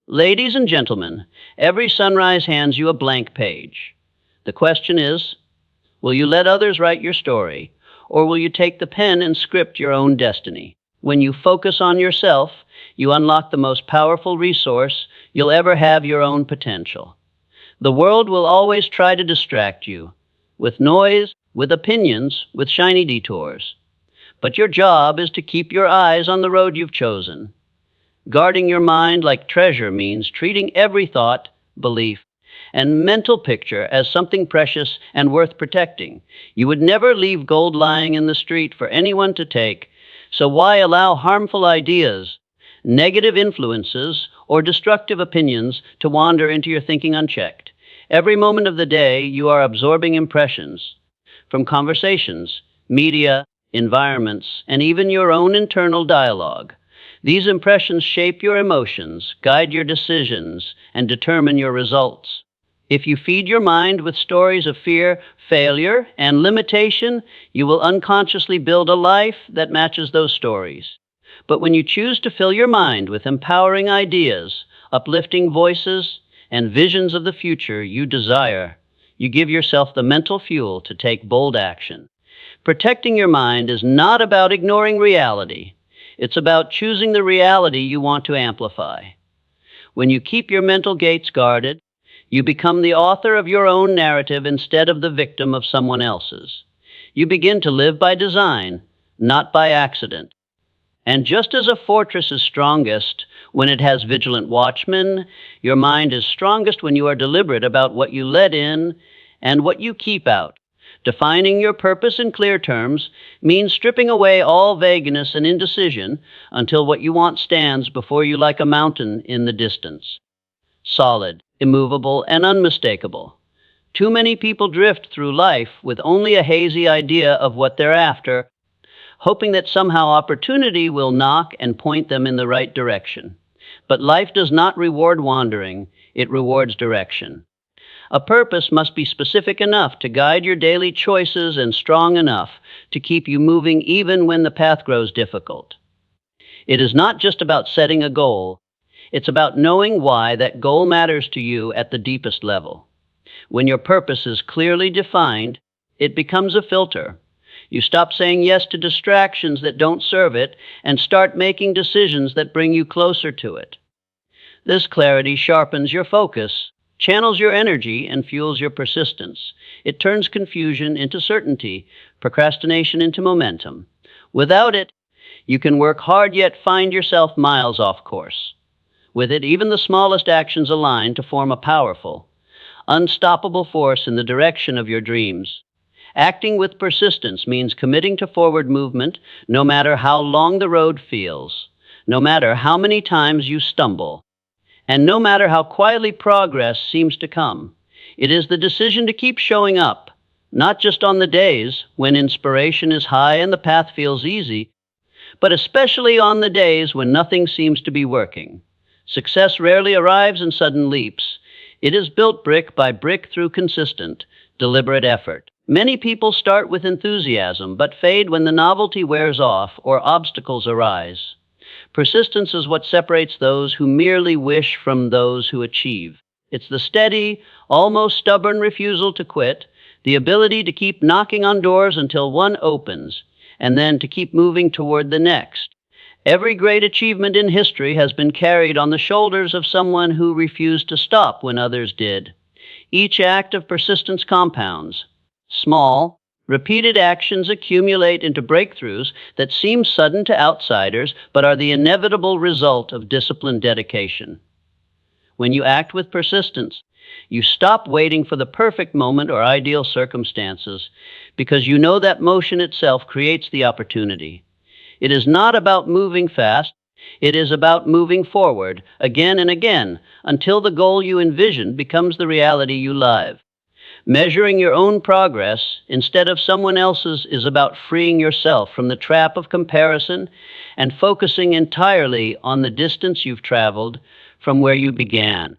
Ladies and gentlemen, every sunrise hands you a blank page. The question is, will you let others write your story, or will you take the pen and script your own destiny? When you focus on yourself, you unlock the most powerful resource you'll ever have: your own potential. The world will always try to distract you, with noise, with opinions, with shiny detours. But your job is to keep your eyes on the road you've chosen. Guarding your mind like treasure means treating every thought, belief, and mental picture as something precious and worth protecting. You would never leave gold lying in the street for anyone to take, so why allow harmful ideas, negative influences, or destructive opinions to wander into your thinking unchecked? Every moment of the day, you are absorbing impressions from conversations, media, environments, and even your own internal dialogue. These impressions shape your emotions, guide your decisions, and determine your results. If you feed your mind with stories of fear, failure, and limitation, you will unconsciously build a life that matches those stories. But when you choose to fill your mind with empowering ideas, uplifting voices, and visions of the future you desire, you give yourself the mental fuel to take bold action. Protecting your mind is not about ignoring reality. It's about choosing the reality you want to amplify. When you keep your mental gates guarded, you become the author of your own narrative instead of the victim of someone else's. You begin to live by design, not by accident. And just as a fortress is strongest when it has vigilant watchmen, your mind is strongest when you are deliberate about what you let in and what you keep out. Defining your purpose in clear terms means stripping away all vagueness and indecision until what you want stands before you like a mountain in the distance. Solid, immovable, and unmistakable. Too many people drift through life with only a hazy idea of what they're after, hoping that somehow opportunity will knock and point them in the right direction. But life does not reward wandering, it rewards direction. A purpose must be specific enough to guide your daily choices and strong enough to keep you moving even when the path grows difficult. It is not just about setting a goal, it's about knowing why that goal matters to you at the deepest level. When your purpose is clearly defined, it becomes a filter. You stop saying yes to distractions that don't serve it and start making decisions that bring you closer to it. This clarity sharpens your focus, channels your energy, and fuels your persistence. It turns confusion into certainty, procrastination into momentum. Without it, you can work hard yet find yourself miles off course. With it, even the smallest actions align to form a powerful, unstoppable force in the direction of your dreams. Acting with persistence means committing to forward movement no matter how long the road feels, no matter how many times you stumble, and no matter how quietly progress seems to come. It is the decision to keep showing up, not just on the days when inspiration is high and the path feels easy, but especially on the days when nothing seems to be working. Success rarely arrives in sudden leaps. It is built brick by brick through consistent, deliberate effort. Many people start with enthusiasm, but fade when the novelty wears off or obstacles arise. Persistence is what separates those who merely wish from those who achieve. It's the steady, almost stubborn refusal to quit, the ability to keep knocking on doors until one opens, and then to keep moving toward the next. Every great achievement in history has been carried on the shoulders of someone who refused to stop when others did. Each act of persistence compounds. Small, repeated actions accumulate into breakthroughs that seem sudden to outsiders, but are the inevitable result of disciplined dedication. When you act with persistence, you stop waiting for the perfect moment or ideal circumstances, because you know that motion itself creates the opportunity. It is not about moving fast, it is about moving forward again and again until the goal you envision becomes the reality you live. Measuring your own progress instead of someone else's is about freeing yourself from the trap of comparison and focusing entirely on the distance you've traveled from where you began.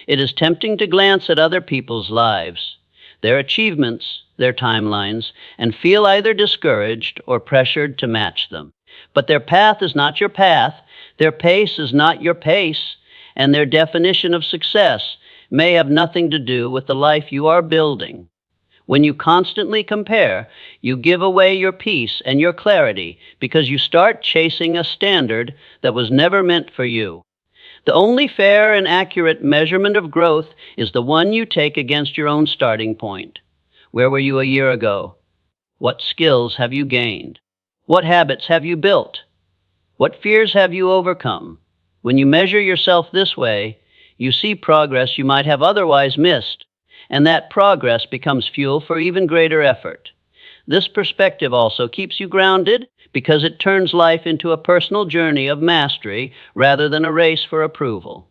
It is tempting to glance at other people's lives, their achievements, their timelines, and feel either discouraged or pressured to match them. But their path is not your path, their pace is not your pace, and their definition of success may have nothing to do with the life you are building. When you constantly compare, you give away your peace and your clarity because you start chasing a standard that was never meant for you. The only fair and accurate measurement of growth is the one you take against your own starting point. Where were you a year ago? What skills have you gained? What habits have you built? What fears have you overcome? When you measure yourself this way, you see progress you might have otherwise missed, and that progress becomes fuel for even greater effort. This perspective also keeps you grounded because it turns life into a personal journey of mastery rather than a race for approval.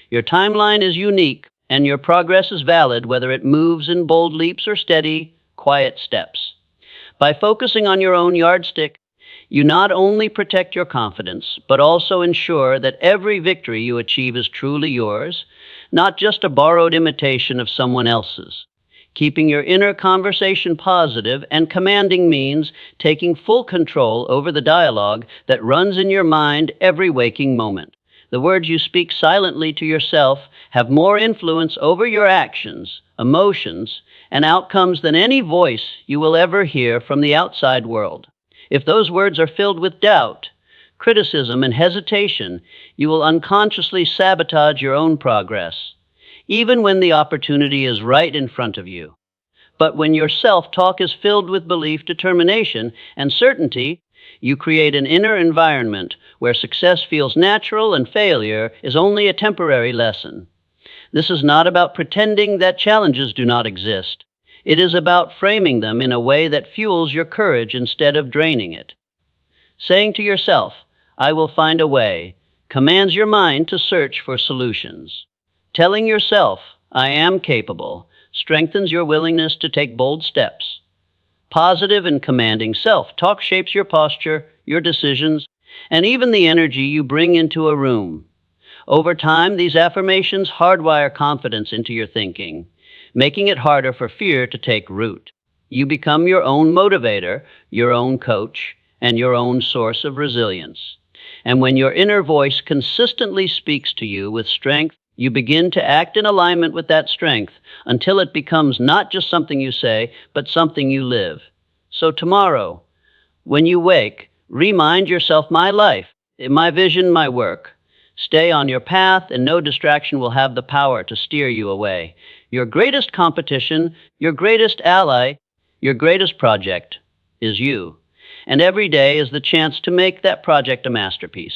Your timeline is unique, and your progress is valid whether it moves in bold leaps or steady, quiet steps. By focusing on your own yardstick, you not only protect your confidence, but also ensure that every victory you achieve is truly yours, not just a borrowed imitation of someone else's. Keeping your inner conversation positive and commanding means taking full control over the dialogue that runs in your mind every waking moment. The words you speak silently to yourself have more influence over your actions, emotions, and outcomes than any voice you will ever hear from the outside world. If those words are filled with doubt, criticism, and hesitation, you will unconsciously sabotage your own progress, even when the opportunity is right in front of you. But when your self-talk is filled with belief, determination, and certainty, you create an inner environment where success feels natural and failure is only a temporary lesson. This is not about pretending that challenges do not exist. It is about framing them in a way that fuels your courage instead of draining it. Saying to yourself, "I will find a way," commands your mind to search for solutions. Telling yourself, "I am capable," strengthens your willingness to take bold steps. Positive and commanding self-talk shapes your posture, your decisions, and even the energy you bring into a room. Over time, these affirmations hardwire confidence into your thinking, making it harder for fear to take root. You become your own motivator, your own coach, and your own source of resilience. And when your inner voice consistently speaks to you with strength, you begin to act in alignment with that strength until it becomes not just something you say, but something you live. So tomorrow, when you wake, remind yourself, "My life, my vision, my work." Stay on your path, and no distraction will have the power to steer you away. Your greatest competition, your greatest ally, your greatest project is you. And every day is the chance to make that project a masterpiece.